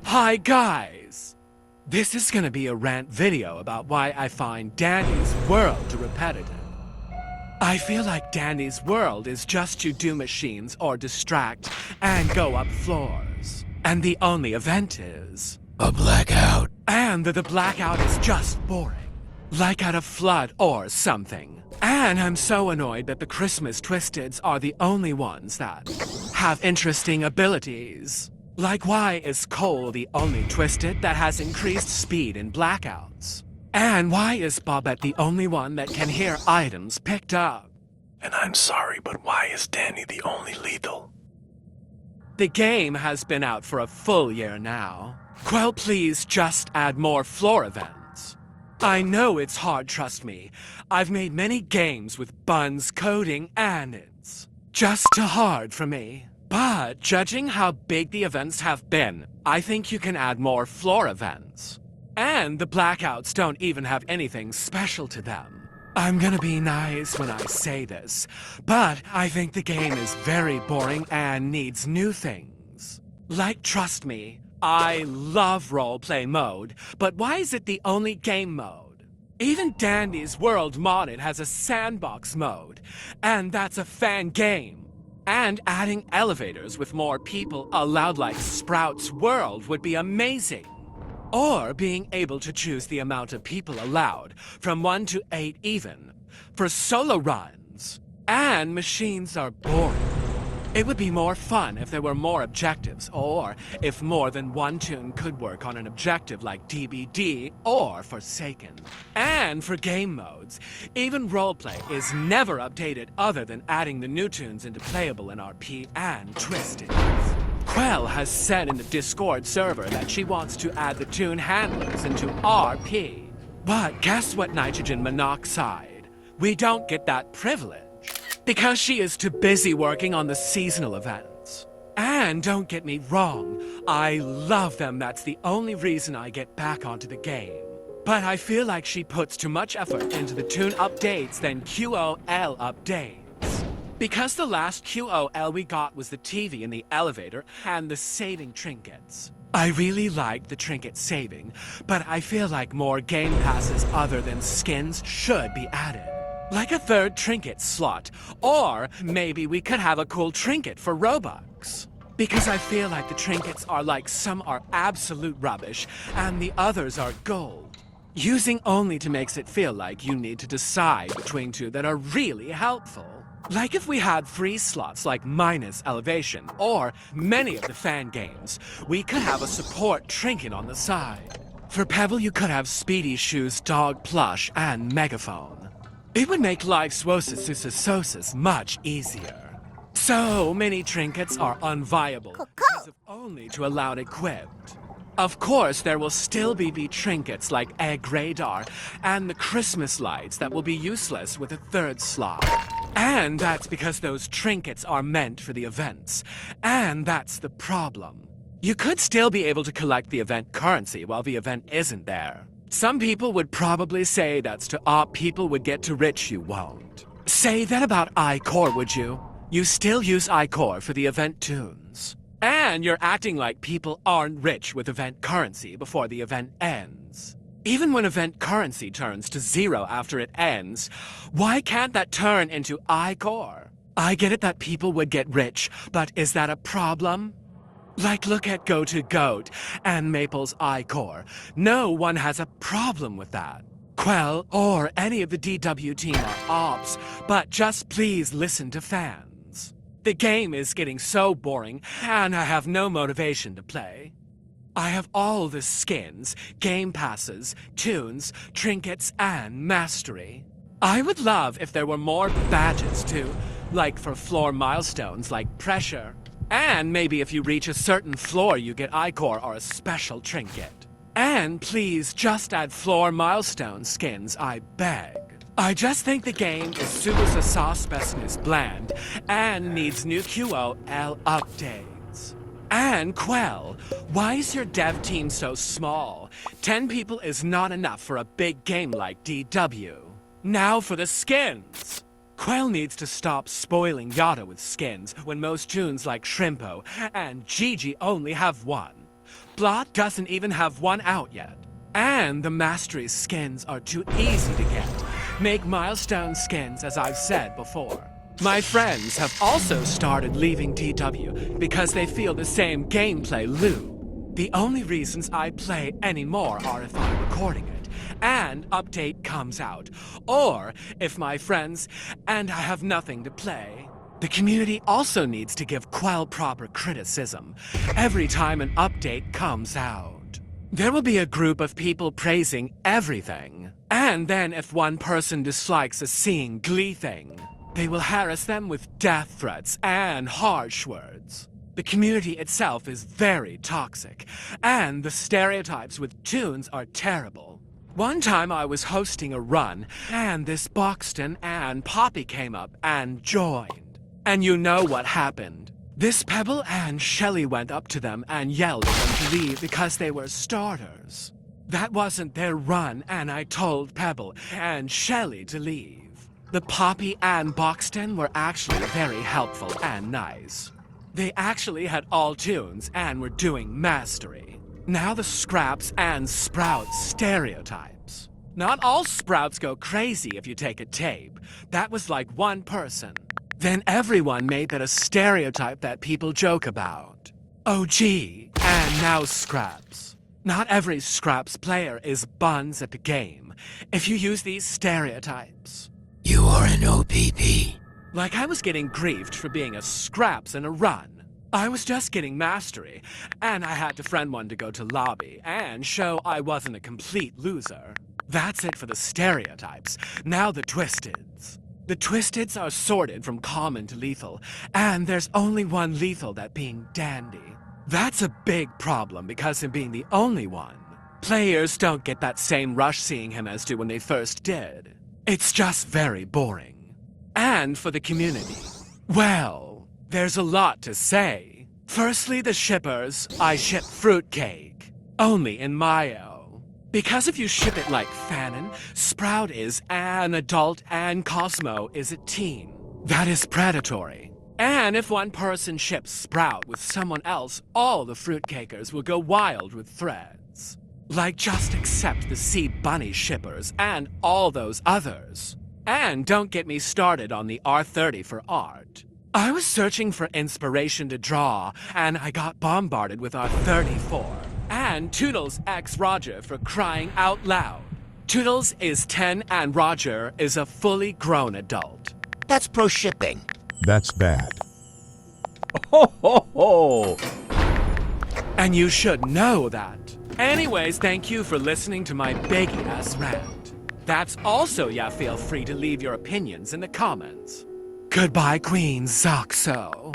Hi guys! This is gonna be a rant video about why I find Danny's World repetitive. I feel like Danny's World is just to do machines or distract and go up floors. And the only event is A blackout. and that the blackout is just boring. Like at a flood or something. And I'm so annoyed that the Christmas Twisteds are the only ones that have interesting abilities. Like, why is Cole the only Twisted that has increased speed in blackouts? And why is Bobette the only one that can hear items picked up? And I'm sorry, but why is Danny the only lethal? The game has been out for a full year now. Quell, please just add more floor events. I know it's hard, trust me. I've made many games with buns, coding, and it's just too hard for me. But judging how big the events have been, I think you can add more floor events. And the blackouts don't even have anything special to them. I'm gonna be nice when I say this, but I think the game is very boring and needs new things. Like, trust me, I love roleplay mode, but why is it the only game mode? Even Dandy's World Modded has a sandbox mode, and that's a fan game. And adding elevators with more people allowed like Sprout's World would be amazing. Or being able to choose the amount of people allowed, from 1 to 8 even, for solo runs. And machines are boring. It would be more fun if there were more objectives, or if more than one tune could work on an objective like DBD or Forsaken. And for game modes, even roleplay is never updated other than adding the new tunes into playable in RP and Twisted. Quell has said in the Discord server that she wants to add the tune handlers into RP. But guess what, Nitrogen Monoxide? We don't get that privilege. Because she is too busy working on the seasonal events. And don't get me wrong, I love them. That's the only reason I get back onto the game. But I feel like she puts too much effort into the tune updates than QOL updates. Because the last QOL we got was the TV in the elevator and the saving trinkets. I really like the trinket saving, but I feel like more game passes other than skins should be added. Like a third trinket slot, or maybe we could have a cool trinket for Robux. Because I feel like the trinkets are like some are absolute rubbish and the others are gold. Using only to makes it feel like you need to decide between two that are really helpful. Like if we had free slots like Minus Elevation or many of the fan games, we could have a support trinket on the side. For Pebble you could have Speedy Shoes, Dog Plush, and Megaphone. It would make life swosis much easier. So many trinkets are unviable because of only to allow it equipped. Of course, there will still be trinkets like Egg Radar and the Christmas lights that will be useless with a third slot. And that's because those trinkets are meant for the events. And that's the problem. You could still be able to collect the event currency while the event isn't there. Some people would probably say that's to op people would get too rich, you won't. Say that about iCore, would you? You still use iCore for the event tunes. And you're acting like people aren't rich with event currency before the event ends. Even when event currency turns to 0 after it ends, why can't that turn into iCore? I get it that people would get rich, but is that a problem? Like, look at Go2Goat and Maple's iCore. No one has a problem with that. Quell or any of the DW team are ops, but just please listen to fans. The game is getting so boring, and I have no motivation to play. I have all the skins, game passes, tunes, trinkets, and mastery. I would love if there were more badges too, like for floor milestones like Pressure. And maybe if you reach a certain floor, you get iCore or a special trinket. And please just add floor milestone skins, I beg. I just think the game is super sauce is bland and needs new QOL updates. And Quell, why is your dev team so small? 10 people is not enough for a big game like DW. Now for the skins. Quell needs to stop spoiling Yada with skins when most tunes like Shrimpo and Gigi only have one. Blot doesn't even have one out yet. And the Mastery skins are too easy to get. Make milestone skins, as I've said before. My friends have also started leaving DW because they feel the same gameplay loop. The only reasons I play anymore are if I'm recording it, and update comes out, or if my friends and I have nothing to play. The community also needs to give Quell proper criticism every time an update comes out. There will be a group of people praising everything, and then if one person dislikes a seeing glee thing, they will harass them with death threats and harsh words. The community itself is very toxic, and the stereotypes with tunes are terrible. One time I was hosting a run, and this Boxton and Poppy came up and joined. And you know what happened. This Pebble and Shelly went up to them and yelled at them to leave because they were starters. That wasn't their run, and I told Pebble and Shelly to leave. The Poppy and Boxton were actually very helpful and nice. They actually had all tunes and were doing mastery. Now the Scraps and Sprouts stereotypes. Not all Sprouts go crazy if you take a tape. That was like one person. Then everyone made that a stereotype that people joke about. OG, and now Scraps. Not every Scraps player is buns at the game. If you use these stereotypes. You are an OPP. Like I was getting griefed for being a Scraps in a run. I was just getting mastery, and I had to friend one to go to lobby and show I wasn't a complete loser. That's it for the stereotypes. Now the Twisteds. The Twisteds are sorted from common to lethal, and there's only one lethal, that being Dandy. That's a big problem because him being the only one, players don't get that same rush seeing him as do when they first did. It's just very boring. And for the community, well, there's a lot to say. Firstly, the shippers, I ship Fruitcake, only in Mayo. Because if you ship it like Fanon, Sprout is an adult and Cosmo is a teen. That is predatory. And if one person ships Sprout with someone else, all the Fruitcakers will go wild with threads. Like just accept the Seed Bunny shippers and all those others. And don't get me started on the R30 for art. I was searching for inspiration to draw, and I got bombarded with R34. And Toodles X Roger for crying out loud. Toodles is 10 and Roger is a fully grown adult. That's pro shipping. That's bad. Ho ho ho! And you should know that. Anyways, thank you for listening to my big-ass rant. That's also, yeah, feel free to leave your opinions in the comments. Goodbye, Queen Zoxo.